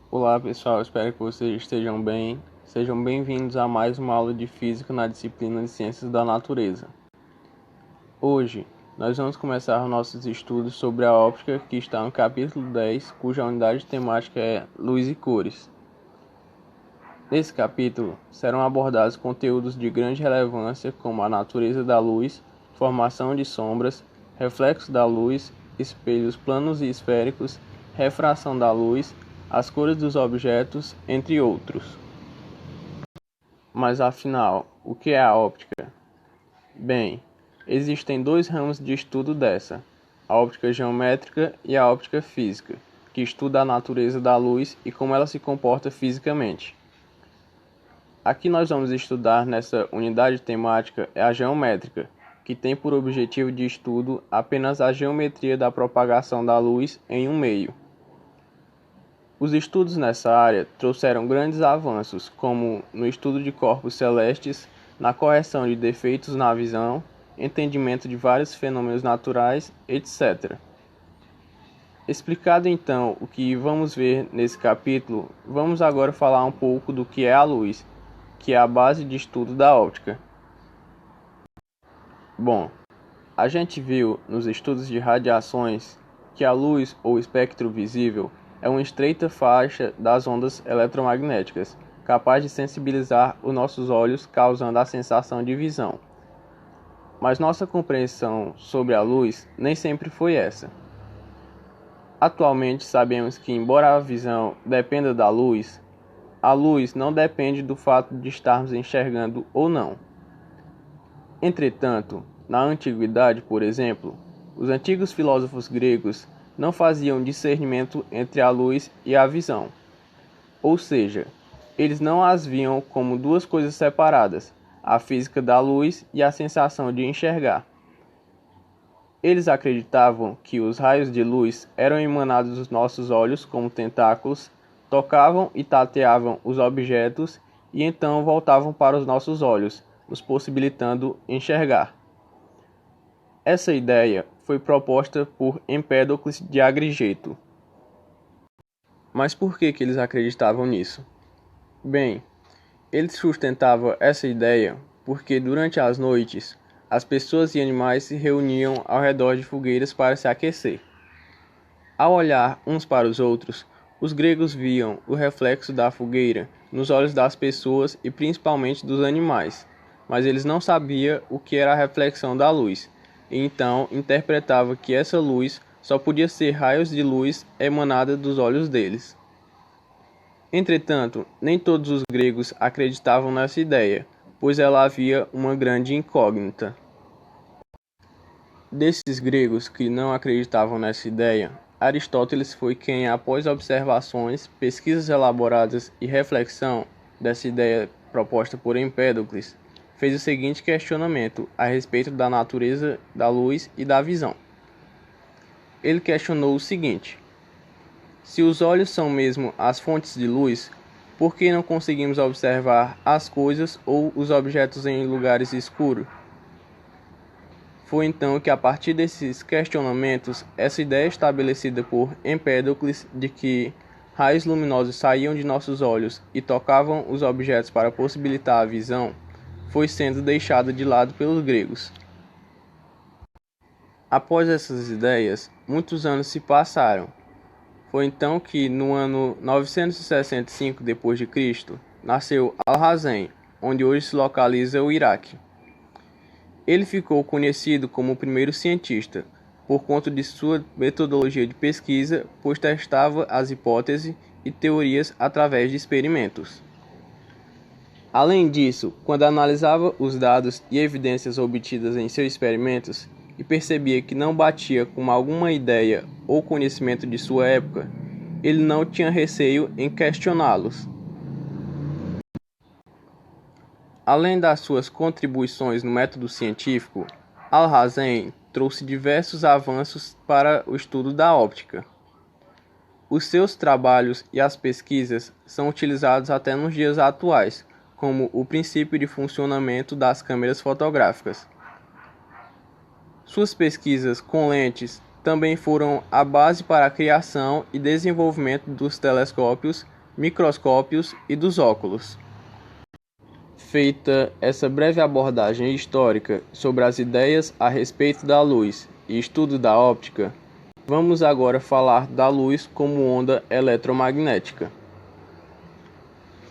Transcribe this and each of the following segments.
Olá pessoal, espero que vocês estejam bem. Sejam bem-vindos a mais uma aula de Física na disciplina de Ciências da Natureza. Hoje, nós vamos começar nossos estudos sobre a óptica que está no capítulo 10, cuja unidade temática é Luz e Cores. Nesse capítulo, serão abordados conteúdos de grande relevância como a natureza da luz, formação de sombras, reflexo da luz, espelhos planos e esféricos, refração da luz, as cores dos objetos, entre outros. Mas afinal, o que é a óptica? Bem, existem dois ramos de estudo dessa, a óptica geométrica e a óptica física, que estuda a natureza da luz e como ela se comporta fisicamente. Aqui nós vamos estudar nessa unidade temática é a geométrica, que tem por objetivo de estudo apenas a geometria da propagação da luz em um meio. Os estudos nessa área trouxeram grandes avanços, como no estudo de corpos celestes, na correção de defeitos na visão, entendimento de vários fenômenos naturais, etc. Explicado então o que vamos ver nesse capítulo, vamos agora falar um pouco do que é a luz, que é a base de estudo da óptica. Bom, a gente viu nos estudos de radiações que a luz ou espectro visível é uma estreita faixa das ondas eletromagnéticas, capaz de sensibilizar os nossos olhos, causando a sensação de visão. Mas nossa compreensão sobre a luz nem sempre foi essa. Atualmente sabemos que, embora a visão dependa da luz, a luz não depende do fato de estarmos enxergando ou não. Entretanto, na antiguidade, por exemplo, os antigos filósofos gregos não faziam discernimento entre a luz e a visão. Ou seja, eles não as viam como duas coisas separadas, a física da luz e a sensação de enxergar. Eles acreditavam que os raios de luz eram emanados dos nossos olhos como tentáculos, tocavam e tateavam os objetos e então voltavam para os nossos olhos, nos possibilitando enxergar. Essa ideia foi proposta por Empédocles de Agrigeto. Mas por que eles acreditavam nisso? Bem, eles sustentavam essa ideia porque durante as noites as pessoas e animais se reuniam ao redor de fogueiras para se aquecer. Ao olhar uns para os outros, os gregos viam o reflexo da fogueira nos olhos das pessoas e principalmente dos animais, mas eles não sabiam o que era a reflexão da luz, e então interpretavam que essa luz só podia ser raios de luz emanada dos olhos deles. Entretanto, nem todos os gregos acreditavam nessa ideia, pois ela havia uma grande incógnita. Desses gregos que não acreditavam nessa ideia, Aristóteles foi quem, após observações, pesquisas elaboradas e reflexão dessa ideia proposta por Empédocles, fez o seguinte questionamento a respeito da natureza da luz e da visão. Ele questionou o seguinte: se os olhos são mesmo as fontes de luz, por que não conseguimos observar as coisas ou os objetos em lugares escuros? Foi então que, a partir desses questionamentos, essa ideia estabelecida por Empédocles de que raios luminosos saíam de nossos olhos e tocavam os objetos para possibilitar a visão, foi sendo deixada de lado pelos gregos. Após essas ideias, muitos anos se passaram. Foi então que, no ano 965 d.C., nasceu Alhazen, onde hoje se localiza o Iraque. Ele ficou conhecido como o primeiro cientista, por conta de sua metodologia de pesquisa, pois testava as hipóteses e teorias através de experimentos. Além disso, quando analisava os dados e evidências obtidas em seus experimentos e percebia que não batia com alguma ideia ou conhecimento de sua época, ele não tinha receio em questioná-los. Além das suas contribuições no método científico, Alhazen trouxe diversos avanços para o estudo da óptica. Os seus trabalhos e as pesquisas são utilizados até nos dias atuais, como o princípio de funcionamento das câmeras fotográficas. Suas pesquisas com lentes também foram a base para a criação e desenvolvimento dos telescópios, microscópios e dos óculos. Feita essa breve abordagem histórica sobre as ideias a respeito da luz e estudo da óptica, vamos agora falar da luz como onda eletromagnética.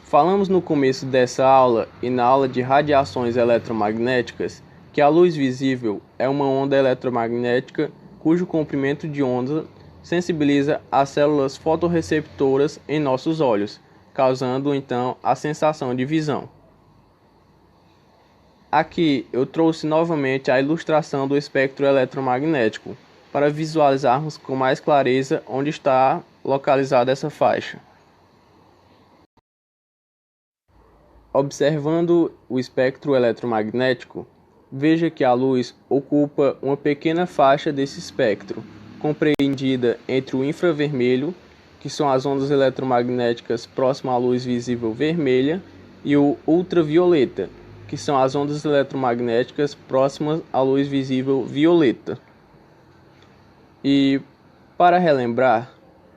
Falamos no começo dessa aula e na aula de radiações eletromagnéticas que a luz visível é uma onda eletromagnética cujo comprimento de onda sensibiliza as células fotorreceptoras em nossos olhos, causando então a sensação de visão. Aqui eu trouxe novamente a ilustração do espectro eletromagnético, para visualizarmos com mais clareza onde está localizada essa faixa. Observando o espectro eletromagnético, veja que a luz ocupa uma pequena faixa desse espectro, compreendida entre o infravermelho, que são as ondas eletromagnéticas próximas à luz visível vermelha, e o ultravioleta, que são as ondas eletromagnéticas próximas à luz visível violeta. E, para relembrar,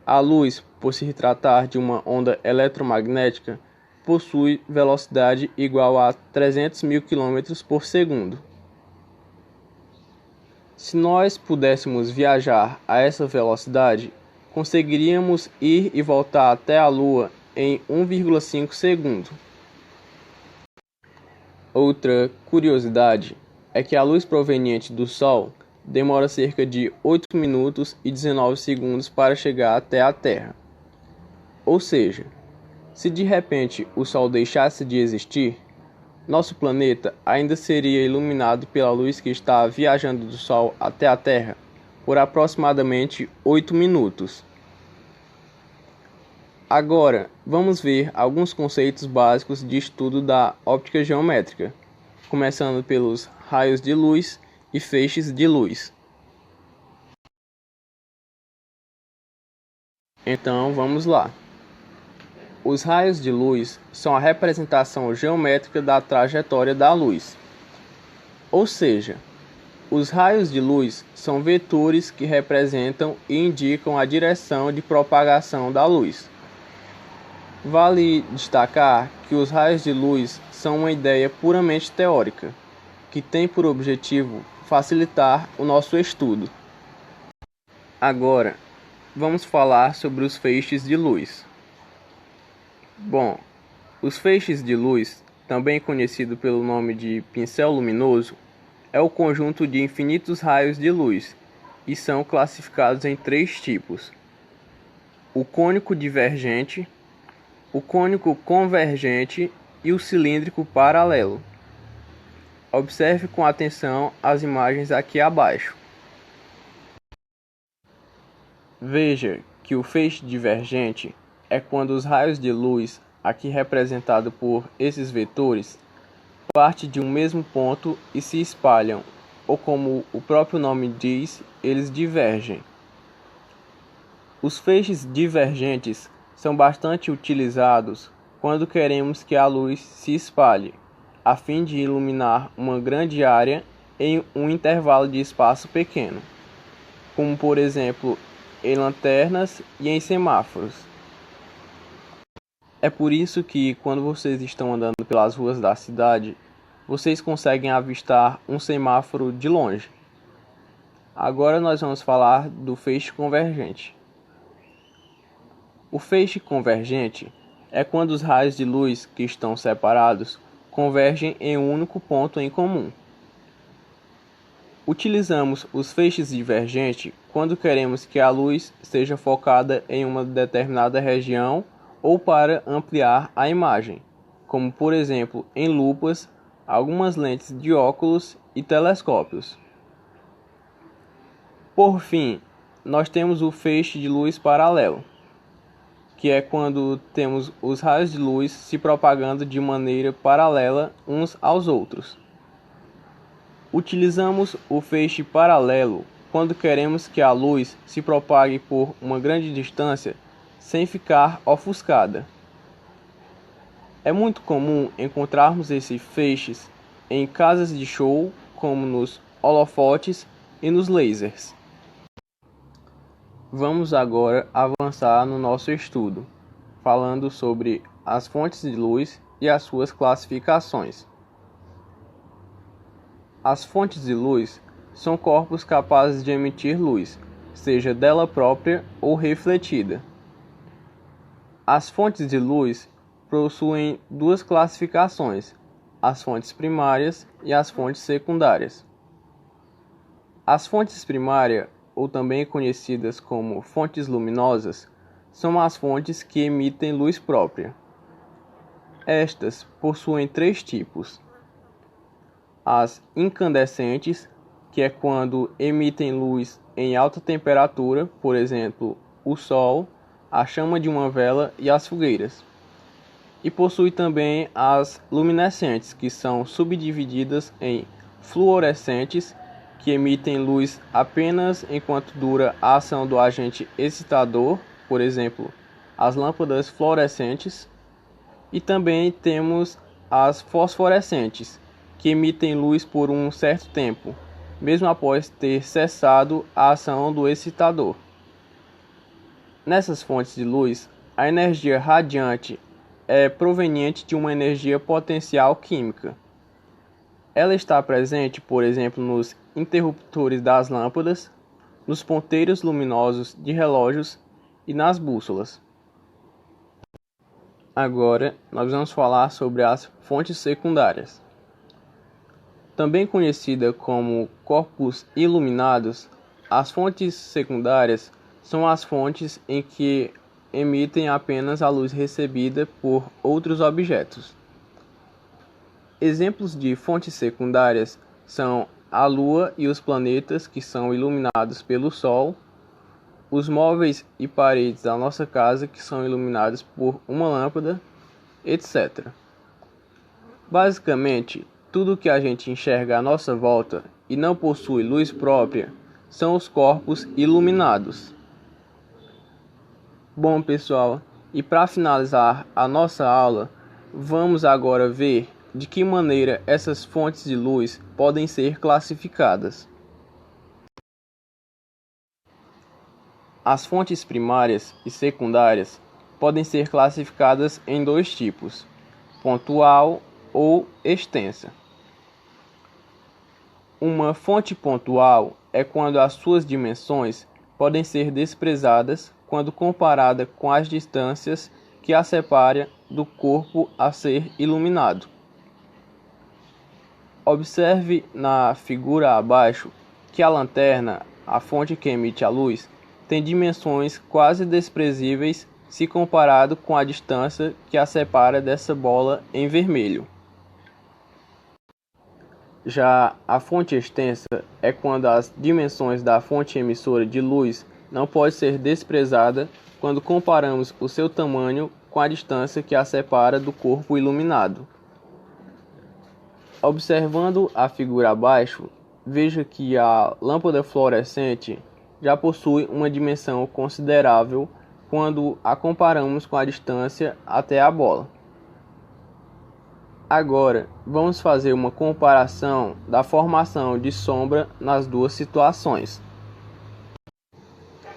a luz, por se tratar de uma onda eletromagnética, possui velocidade igual a 300.000 km por segundo. Se nós pudéssemos viajar a essa velocidade, conseguiríamos ir e voltar até a Lua em 1,5 segundo. Outra curiosidade é que a luz proveniente do Sol demora cerca de 8 minutos e 19 segundos para chegar até a Terra. Ou seja, se de repente o Sol deixasse de existir, nosso planeta ainda seria iluminado pela luz que está viajando do Sol até a Terra por aproximadamente 8 minutos. Agora, vamos ver alguns conceitos básicos de estudo da óptica geométrica, começando pelos raios de luz e feixes de luz. Então, vamos lá. Os raios de luz são a representação geométrica da trajetória da luz. Ou seja, os raios de luz são vetores que representam e indicam a direção de propagação da luz. Vale destacar que os raios de luz são uma ideia puramente teórica, que tem por objetivo facilitar o nosso estudo. Agora, vamos falar sobre os feixes de luz. Bom, os feixes de luz, também conhecido pelo nome de pincel luminoso, é o conjunto de infinitos raios de luz e são classificados em 3 tipos: o cônico divergente, o cônico convergente e o cilíndrico paralelo. Observe com atenção as imagens aqui abaixo. Veja que o feixe divergente é quando os raios de luz, aqui representado por esses vetores, partem de um mesmo ponto e se espalham, ou como o próprio nome diz, eles divergem. Os feixes divergentes são bastante utilizados quando queremos que a luz se espalhe, a fim de iluminar uma grande área em um intervalo de espaço pequeno, como por exemplo em lanternas e em semáforos. É por isso que quando vocês estão andando pelas ruas da cidade, vocês conseguem avistar um semáforo de longe. Agora nós vamos falar do feixe convergente. O feixe convergente é quando os raios de luz que estão separados convergem em um único ponto em comum. Utilizamos os feixes divergentes quando queremos que a luz seja focada em uma determinada região ou para ampliar a imagem, como por exemplo em lupas, algumas lentes de óculos e telescópios. Por fim, nós temos o feixe de luz paralelo, que é quando temos os raios de luz se propagando de maneira paralela uns aos outros. Utilizamos o feixe paralelo quando queremos que a luz se propague por uma grande distância sem ficar ofuscada. É muito comum encontrarmos esses feixes em casas de show, como nos holofotes e nos lasers. Vamos agora avançar no nosso estudo. falando sobre as fontes de luz e as suas classificações. As fontes de luz são corpos capazes de emitir luz, seja dela própria ou refletida. As fontes de luz possuem duas classificações: as fontes primárias e as fontes secundárias. As fontes primárias, ou também conhecidas como fontes luminosas, são as fontes que emitem luz própria. Estas possuem três tipos: as incandescentes, que é quando emitem luz em alta temperatura, por exemplo, o sol, a chama de uma vela e as fogueiras. E possui também as luminescentes, que são subdivididas em fluorescentes, que emitem luz apenas enquanto dura a ação do agente excitador, por exemplo, as lâmpadas fluorescentes. E também temos as fosforescentes, que emitem luz por um certo tempo, mesmo após ter cessado a ação do excitador. Nessas fontes de luz, a energia radiante é proveniente de uma energia potencial química. Ela está presente, por exemplo, nos interruptores das lâmpadas, nos ponteiros luminosos de relógios e nas bússolas. Agora, nós vamos falar sobre as fontes secundárias. Também conhecida como corpos iluminados, as fontes secundárias são as fontes em que emitem apenas a luz recebida por outros objetos. Exemplos de fontes secundárias são a Lua e os planetas, que são iluminados pelo Sol, os móveis e paredes da nossa casa, que são iluminados por uma lâmpada, etc. Basicamente, tudo que a gente enxerga à nossa volta e não possui luz própria são os corpos iluminados. Bom, pessoal, e para finalizar a nossa aula, vamos agora ver de que maneira essas fontes de luz podem ser classificadas. As fontes primárias e secundárias podem ser classificadas em dois tipos: pontual ou extensa. Uma fonte pontual é quando as suas dimensões podem ser desprezadas quando comparada com as distâncias que a separam do corpo a ser iluminado. Observe na figura abaixo que a lanterna, a fonte que emite a luz, tem dimensões quase desprezíveis se comparado com a distância que a separa dessa bola em vermelho. Já a fonte extensa é quando as dimensões da fonte emissora de luz não pode ser desprezada quando comparamos o seu tamanho com a distância que a separa do corpo iluminado. Observando a figura abaixo, veja que a lâmpada fluorescente já possui uma dimensão considerável quando a comparamos com a distância até a bola. Agora, vamos fazer uma comparação da formação de sombra nas duas situações.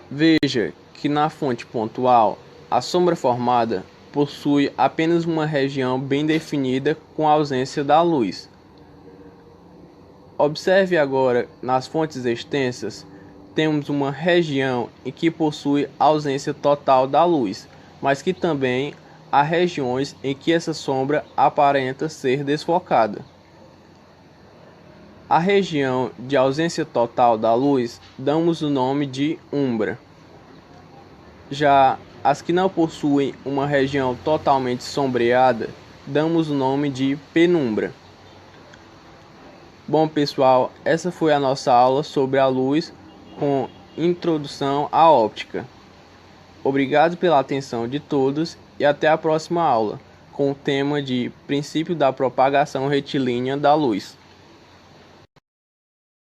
Veja que na fonte pontual, a sombra formada possui apenas uma região bem definida com a ausência da luz. Observe agora nas fontes extensas, temos uma região em que possui ausência total da luz, mas que também há regiões em que essa sombra aparenta ser desfocada. A região de ausência total da luz damos o nome de umbra. Já as que não possuem uma região totalmente sombreada, damos o nome de penumbra. Bom, pessoal, essa foi a nossa aula sobre a luz com introdução à óptica. Obrigado pela atenção de todos e até a próxima aula, com o tema de princípio da propagação retilínea da luz.